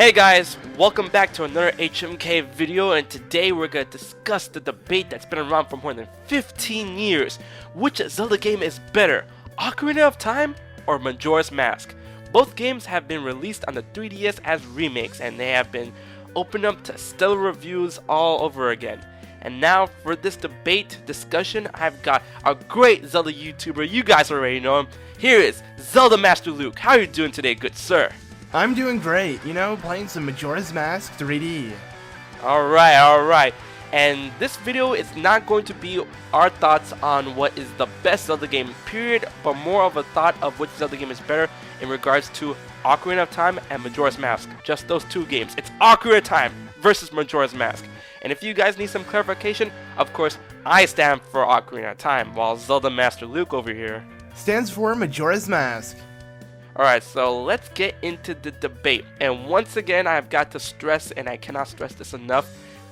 Hey guys, welcome back to another HMK video, and today we're going to discuss the debate that's been around for more than 15 years. Which Zelda game is better, Ocarina of Time or Majora's Mask? Both games have been released on the 3DS as remakes, and they have been opened up to stellar reviews all over again. And now for this debate discussion, I've got a great Zelda YouTuber. You guys already know him. Here is ZeldaMaster Luke. How are you doing today, good sir? I'm doing great, playing some Majora's Mask 3D. Alright. And this video is not going to be our thoughts on what is the best Zelda game, period, but more of a thought of which Zelda game is better in regards to Ocarina of Time and Majora's Mask. Just those two games. It's Ocarina of Time versus Majora's Mask. And if you guys need some clarification, of course, I stand for Ocarina of Time, while ZeldaMaster Luke over here stands for Majora's Mask. Alright, so let's get into the debate. And once again, I've got to stress, and I cannot stress this enough,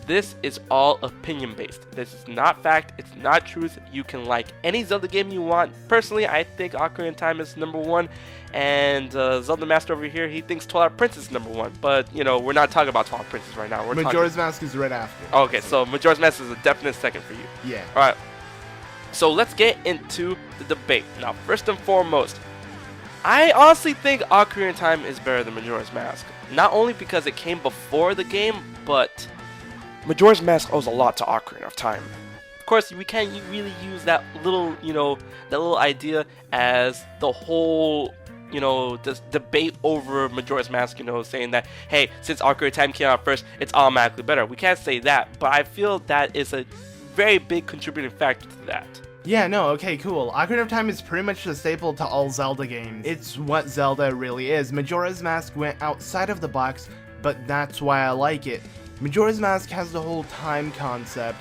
this is all opinion based. This is not fact, it's not truth. You can like any Zelda game you want. Personally, I think Ocarina of Time is #1, and Zelda Master over here, he thinks Twilight Princess is #1. But, we're not talking about Twilight Princess right now. Majora's Mask is right after. Okay, so Majora's Mask is a definite second for you. Yeah. Alright, so let's get into the debate. Now, first and foremost, I honestly think Ocarina of Time is better than Majora's Mask. Not only because it came before the game, but Majora's Mask owes a lot to Ocarina of Time. Of course, we can't really use that little, that little idea as the whole, this debate over Majora's Mask, saying that, hey, since Ocarina of Time came out first, it's automatically better. We can't say that, but I feel that is a very big contributing factor to that. Yeah, no, okay, cool. Ocarina of Time is pretty much the staple to all Zelda games. It's what Zelda really is. Majora's Mask went outside of the box, but that's why I like it. Majora's Mask has the whole time concept,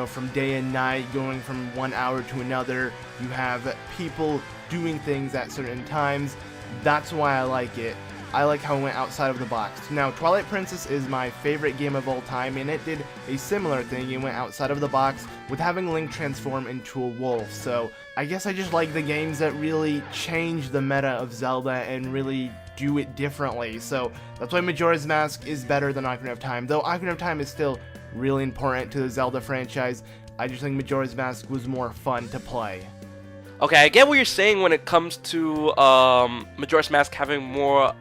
from day and night, going from one hour to another. You have people doing things at certain times. That's why I like it. I like how it went outside of the box. Now, Twilight Princess is my favorite game of all time, and it did a similar thing. It went outside of the box with having Link transform into a wolf. So, I guess I just like the games that really change the meta of Zelda and really do it differently. So, that's why Majora's Mask is better than Ocarina of Time. Though Ocarina of Time is still really important to the Zelda franchise, I just think Majora's Mask was more fun to play. Okay, I get what you're saying when it comes to Majora's Mask having more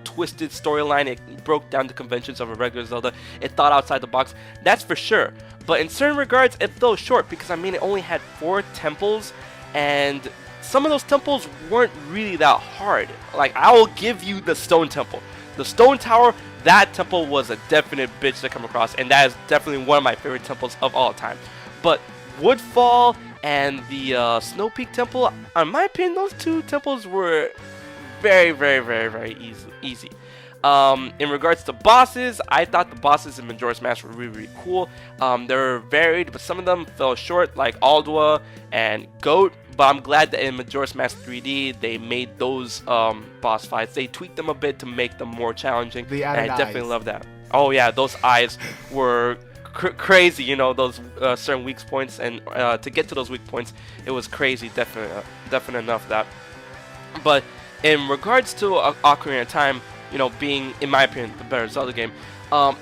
twisted storyline. It broke down the conventions of a regular Zelda. It thought outside the box. That's for sure. But in certain regards, it fell short because, it only had 4 temples, and some of those temples weren't really that hard. Like, I will give you the Stone Temple. The Stone Tower, that temple was a definite bitch to come across, and that is definitely one of my favorite temples of all time. But Woodfall and the Snow Peak Temple, in my opinion, those two temples were very, very, very, very easy. In regards to bosses, I thought the bosses in Majora's Mask were really, really cool. They're varied, but some of them fell short, like Aldua and Goat. But I'm glad that in Majora's Mask 3D, they made those boss fights. They tweaked them a bit to make them more challenging, and I definitely love that. Oh yeah, those eyes were crazy, those certain weak points, and to get to those weak points, it was crazy, definite enough that. But in regards to Ocarina of Time, being, in my opinion, the better Zelda game, the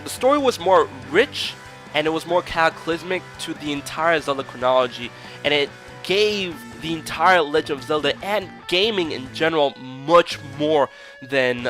story was more rich, and it was more cataclysmic to the entire Zelda chronology, and it gave the entire Legend of Zelda and gaming in general much more than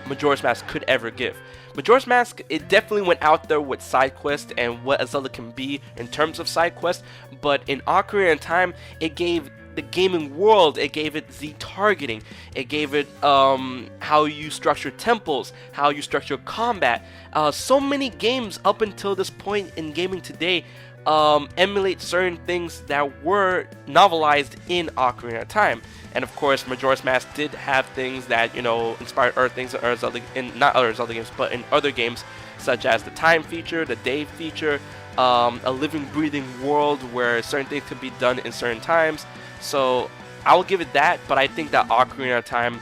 Majora's Mask could ever give. Majora's Mask, it definitely went out there with side quests and what a Zelda can be in terms of side quests, but in Ocarina of Time, it gave the gaming world, it gave it the targeting, it gave it how you structure temples, how you structure combat. So many games up until this point in gaming today emulate certain things that were novelized in Ocarina of Time. And of course, Majora's Mask did have things that, inspired other things in Zelda, not other Zelda games, but in other games, such as the time feature, the day feature, a living, breathing world where certain things could be done in certain times. So I will give it that, but I think that Ocarina of Time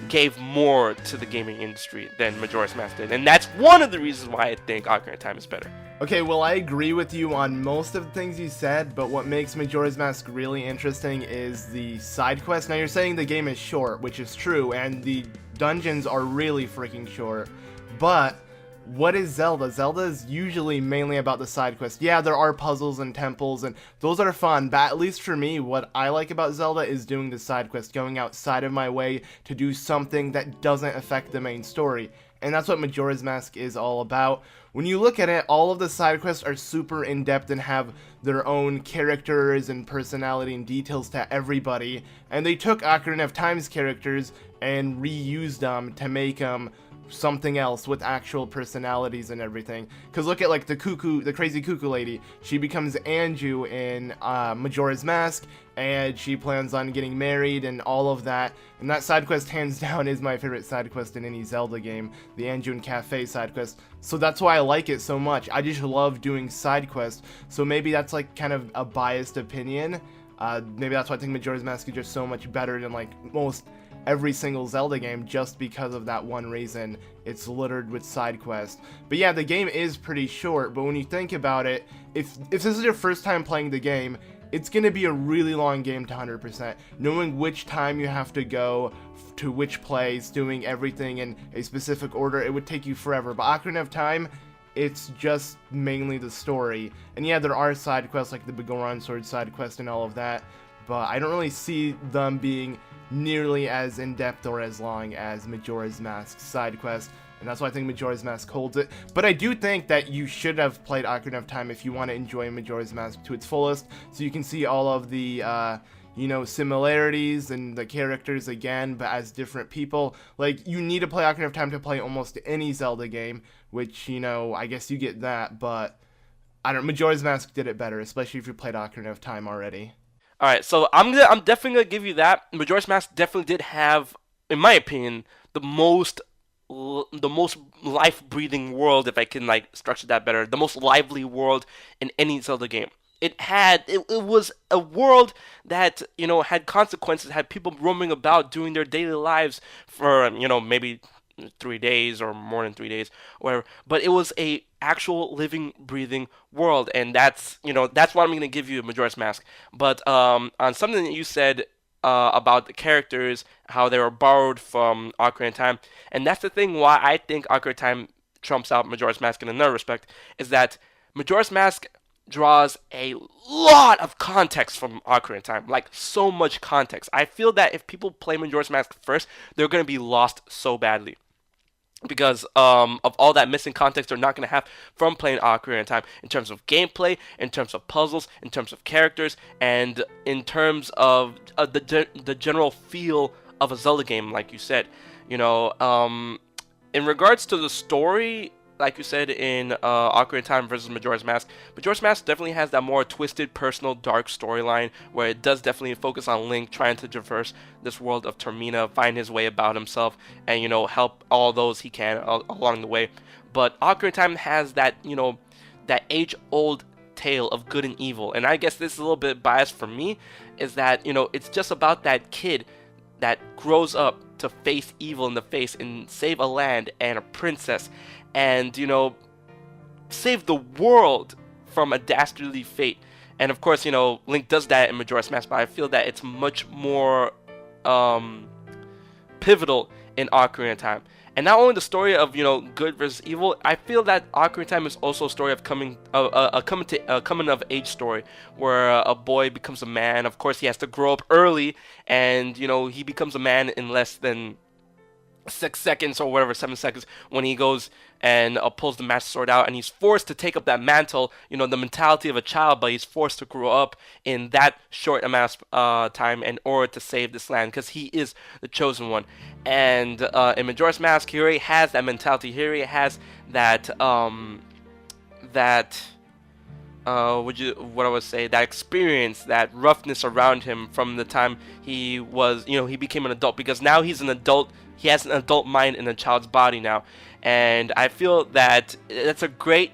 gave more to the gaming industry than Majora's Mask did. And that's one of the reasons why I think Ocarina of Time is better. Okay, well, I agree with you on most of the things you said, but what makes Majora's Mask really interesting is the side quest. Now, you're saying the game is short, which is true, and the dungeons are really freaking short, but what is Zelda? Zelda is usually mainly about the side quest. Yeah, there are puzzles and temples, and those are fun, but at least for me, what I like about Zelda is doing the side quest, going outside of my way to do something that doesn't affect the main story. And that's what Majora's Mask is all about. When you look at it, all of the side quests are super in-depth and have their own characters and personality and details to everybody. And they took Ocarina of Time's characters and reused them to make them something else with actual personalities and everything. Because look at like the crazy cuckoo lady. She becomes Anju in Majora's Mask, and she plans on getting married and all of that. And that side quest, hands down, is my favorite side quest in any Zelda game, the Anju and Cafe side quest. So that's why I like it so much. I just love doing side quests. So maybe that's like kind of a biased opinion. Maybe that's why I think Majora's Mask is just so much better than like most every single Zelda game, just because of that one reason. It's littered with side quests. But yeah, the game is pretty short, but when you think about it, if this is your first time playing the game, it's going to be a really long game to 100%. Knowing which time you have to go to which place, doing everything in a specific order, it would take you forever. But Ocarina of Time, it's just mainly the story. And yeah, there are side quests like the Begoron Sword side quest and all of that, but I don't really see them being nearly as in-depth or as long as Majora's Mask side quest, and that's why I think Majora's Mask holds it. But I do think that you should have played Ocarina of Time if you want to enjoy Majora's Mask to its fullest, so you can see all of the similarities and the characters again, but as different people. Like, you need to play Ocarina of Time to play almost any Zelda game, which, I guess you get that, but Majora's Mask did it better, especially if you played Ocarina of Time already. All right, so I'm definitely gonna give you that. Majora's Mask definitely did have, in my opinion, the most life-breathing world, if I can like structure that better, the most lively world in any Zelda game. It was a world that had consequences, had people roaming about doing their daily lives for maybe 3 days or more than 3 days, whatever. But it was a actual living, breathing world, and that's what I'm gonna give you, Majora's Mask. But on something that you said about the characters, how they were borrowed from Ocarina of Time, and that's the thing why I think Ocarina of Time trumps out Majora's Mask in another respect, is that Majora's Mask draws a lot of context from Ocarina of Time, like so much context. I feel that if people play Majora's Mask first, they're gonna be lost so badly, because of all that missing context they're not going to have from playing Ocarina of Time, in terms of gameplay, in terms of puzzles, in terms of characters, and in terms of the general feel of a Zelda game, like you said. In regards to the story, like you said, in Ocarina of Time versus Majora's Mask definitely has that more twisted, personal, dark storyline, where it does definitely focus on Link trying to traverse this world of Termina, find his way about himself, and help all those he can along the way. But Ocarina of Time has that that age-old tale of good and evil, and I guess this is a little bit biased for me, is that it's just about that kid that grows up to face evil in the face and save a land and a princess, and save the world from a dastardly fate. And of course, Link does that in Majora's Mask, but I feel that it's much more pivotal in Ocarina of Time. And not only the story of good versus evil, I feel that Ocarina of Time is also a story of coming of age story, where a boy becomes a man. Of course, he has to grow up early, and he becomes a man in less than 6 seconds or whatever, 7 seconds, when he goes and pulls the Master Sword out, and he's forced to take up that mantle, the mentality of a child, but he's forced to grow up in that short amount of time in order to save this land, because he is the chosen one. And in Majora's Mask, he already has that mentality. He already has that that experience, that roughness around him from the time he was, he became an adult, because now he's an adult. He has an adult mind in a child's body now, and I feel that that's a great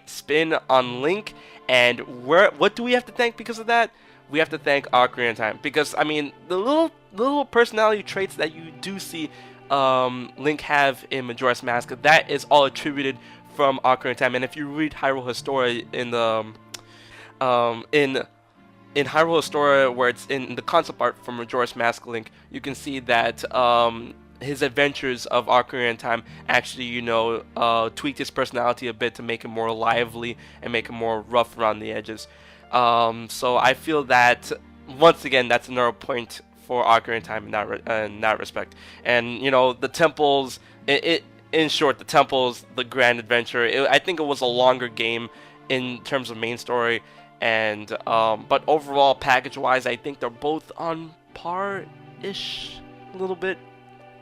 spin on Link. And what do we have to thank because of that? We have to thank Ocarina of Time, because I mean, the little personality traits that you do see Link have in Majora's Mask, that is all attributed from Ocarina of Time. And if you read Hyrule Historia in the in Hyrule Historia, where it's in the concept art from Majora's Mask Link, you can see that his adventures of Ocarina of Time actually, tweaked his personality a bit to make him more lively and make him more rough around the edges. So I feel that, once again, that's another point for Ocarina of Time in that respect. And, the temples, in short, the temples, the grand adventure, I think it was a longer game in terms of main story. And but overall, package-wise, I think they're both on par-ish a little bit.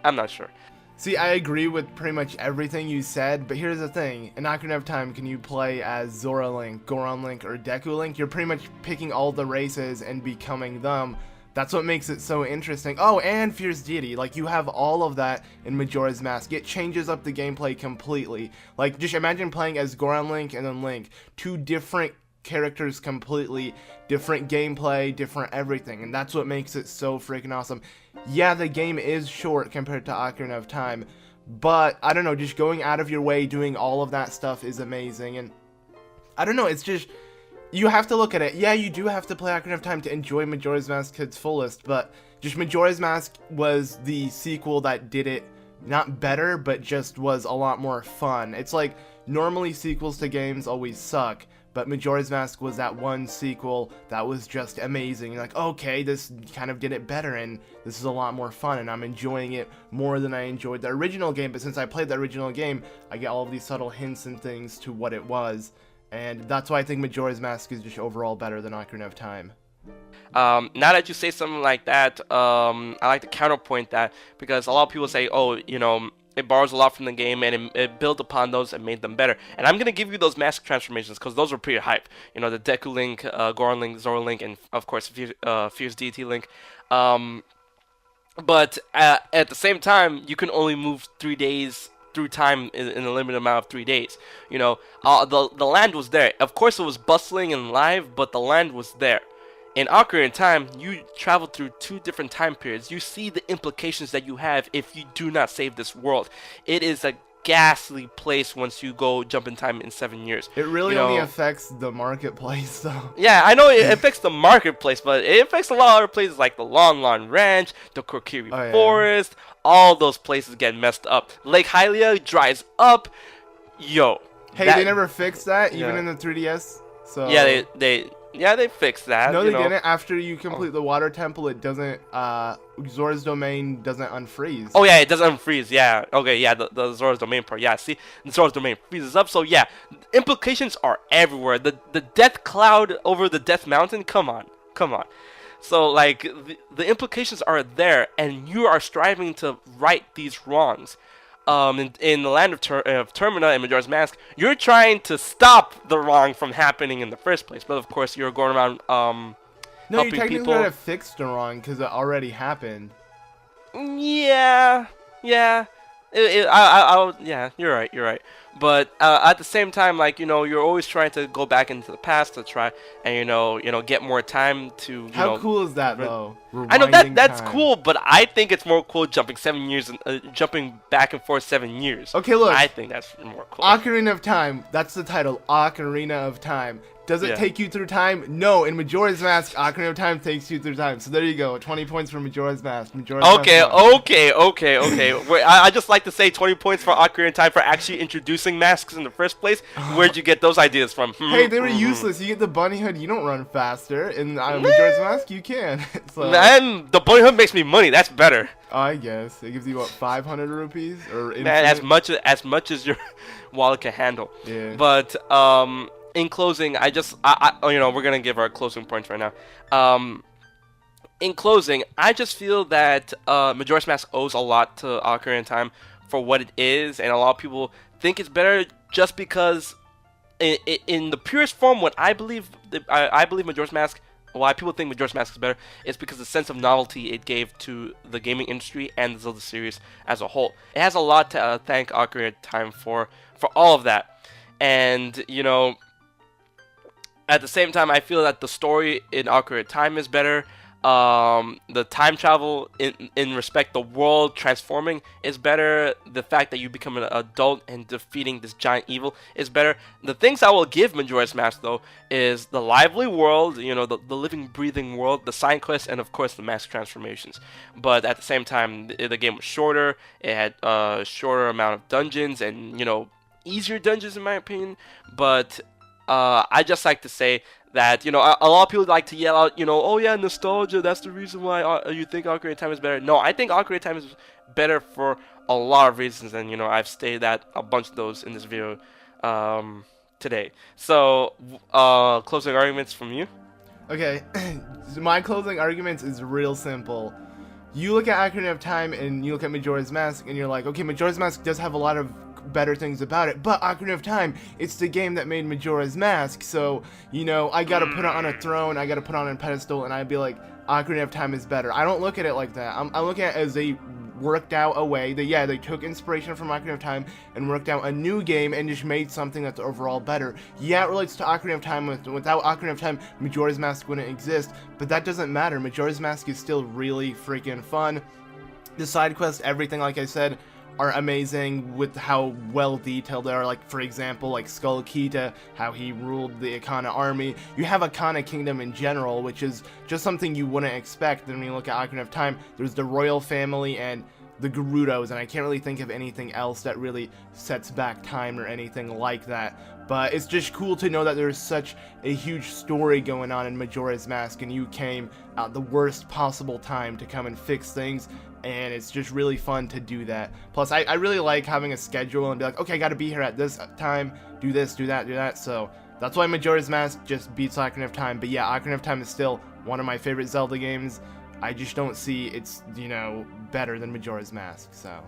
I'm not sure. See, I agree with pretty much everything you said, but here's the thing. In Ocarina of Time, can you play as Zora Link, Goron Link, or Deku Link? You're pretty much picking all the races and becoming them. That's what makes it so interesting. Oh, and Fierce Deity. Like, you have all of that in Majora's Mask. It changes up the gameplay completely. Like, just imagine playing as Goron Link and then Link. Two different characters, completely different gameplay, different everything, and that's what makes it so freaking awesome. Yeah, the game is short compared to Ocarina of Time, but I don't know, just going out of your way doing all of that stuff is amazing. And I don't know, it's just, you have to look at it. Yeah, you do have to play Ocarina of Time to enjoy Majora's Mask to its fullest, but just Majora's Mask was the sequel that did it not better, but just was a lot more fun. It's like, normally sequels to games always suck, but Majora's Mask was that one sequel that was just amazing. You're like, okay, this kind of did it better, and this is a lot more fun, and I'm enjoying it more than I enjoyed the original game. But since I played the original game, I get all of these subtle hints and things to what it was, and that's why I think Majora's Mask is just overall better than Ocarina of Time. Now that you say something like that, I like to counterpoint that, because a lot of people say, oh, it borrows a lot from the game, and it built upon those and made them better. And I'm going to give you those mask transformations, because those were pretty hype. The Deku Link, Goron Link, Zora Link, and of course Fierce Deity Link. But at the same time, you can only move 3 days through time in a limited amount of 3 days. The land was there. Of course, it was bustling and live, but the land was there. In Ocarina of Time, you travel through 2 different time periods. You see the implications that you have if you do not save this world. It is a ghastly place once you go jump in time in 7 years. It really only affects the marketplace, though. Yeah, I know it affects the marketplace, but it affects a lot of other places like the Lon Lon Ranch, the Kokiri Forest. All those places get messed up. Lake Hylia dries up. Yo. Hey, they never fixed that, even in the 3DS? So yeah, they fixed that. No, they didn't. After you complete the water temple, it doesn't, Zora's Domain doesn't unfreeze. Oh, yeah, it doesn't unfreeze, yeah. Okay, yeah, the Zora's Domain part, yeah, see? Zora's Domain freezes up, so yeah, implications are everywhere. The death cloud over the Death Mountain, come on. So, like, the implications are there, and you are striving to right these wrongs. In the land of Termina and Majora's Mask, you're trying to stop the wrong from happening in the first place. But of course, you're going around no, you technically trying to fix the wrong because it already happened. Yeah. Yeah, you're right. But at the same time, like, you're always trying to go back into the past to try and get more time to. How cool is that though? I know that's cool, but I think it's more cool jumping 7 years and jumping back and forth 7 years. Okay, look. I think that's more cool. Ocarina of Time. That's the title. Ocarina of Time. Does it take you through time? No. In Majora's Mask, Ocarina of Time takes you through time. So there you go. 20 points for Majora's Mask. Okay. I just like to say 20 points for Ocarina of Time for actually introducing masks in the first place. Where'd you get those ideas from? Hey, they were useless. You get the bunny hood, you don't run faster. In Majora's Mask, you can. And the bunny hood makes me money. That's better. I guess it gives you what, 500 rupees or infinite? Man, as much as your wallet can handle. Yeah. But in closing, we're gonna give our closing points right now. In closing, I just feel that Majora's Mask owes a lot to Ocarina of Time for what it is, and a lot of people think it's better just because, in the purest form, what I believe Majora's Mask. Why people think Majora's Mask is better is because the sense of novelty it gave to the gaming industry and the Zelda series as a whole. It has a lot to thank Ocarina of Time for all of that. And, at the same time, I feel that the story in Ocarina of Time is better. The time travel in respect the world transforming is better. The fact that you become an adult and defeating this giant evil is better. The things I will give Majora's Mask though is the lively world, the living breathing world, the side quests, and of course the mask transformations. But at the same time, the game was shorter. It had a shorter amount of dungeons and easier dungeons in my opinion. But I just like to say that a lot of people like to yell out, oh yeah, nostalgia. That's the reason why you think Ocarina of Time is better. No, I think Ocarina of Time is better for a lot of reasons, and I've stated that a bunch of those in this video today. So, closing arguments from you. Okay, my closing arguments is real simple. You look at Ocarina of Time and you look at Majora's Mask, and you're like, okay, Majora's Mask does have a lot of better things about it, but Ocarina of Time, it's the game that made Majora's Mask, so, I gotta put it on a throne, I gotta put it on a pedestal, and I'd be like, Ocarina of Time is better. I don't look at it like that. I'm looking at it as they worked out a way that, they took inspiration from Ocarina of Time and worked out a new game and just made something that's overall better. Yeah, it relates to Ocarina of Time. Without Ocarina of Time, Majora's Mask wouldn't exist, but that doesn't matter. Majora's Mask is still really freaking fun. The side quests, everything, like I said, are amazing with how well detailed they are. Like, for example, like Skull Kita, how he ruled the Ikana army. You have Ikana Kingdom in general, which is just something you wouldn't expect. Then when you look at Ocarina of Time, there's the royal family and the Gerudos, and I can't really think of anything else that really sets back time or anything like that. But it's just cool to know that there's such a huge story going on in Majora's Mask, and you came at the worst possible time to come and fix things, and it's just really fun to do that. Plus, I really like having a schedule and be like, okay, I gotta be here at this time, do this, do that, do that, so that's why Majora's Mask just beats Ocarina of Time. But yeah, Ocarina of Time is still one of my favorite Zelda games. I just don't see it's, better than Majora's Mask, so.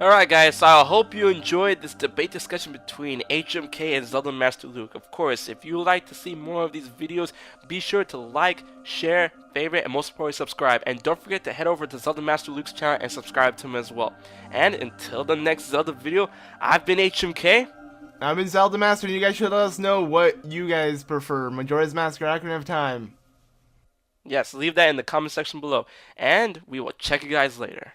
Alright guys, so I hope you enjoyed this debate discussion between HMK and ZeldaMaster Luke. Of course, if you would like to see more of these videos, be sure to like, share, favorite, and most importantly subscribe. And don't forget to head over to ZeldaMaster Luke's channel and subscribe to him as well. And until the next Zelda video, I've been HMK. I've been ZeldaMaster, and you guys should let us know what you guys prefer, Majora's Mask or Ocarina of Time. Yes, leave that in the comment section below. And we will check you guys later.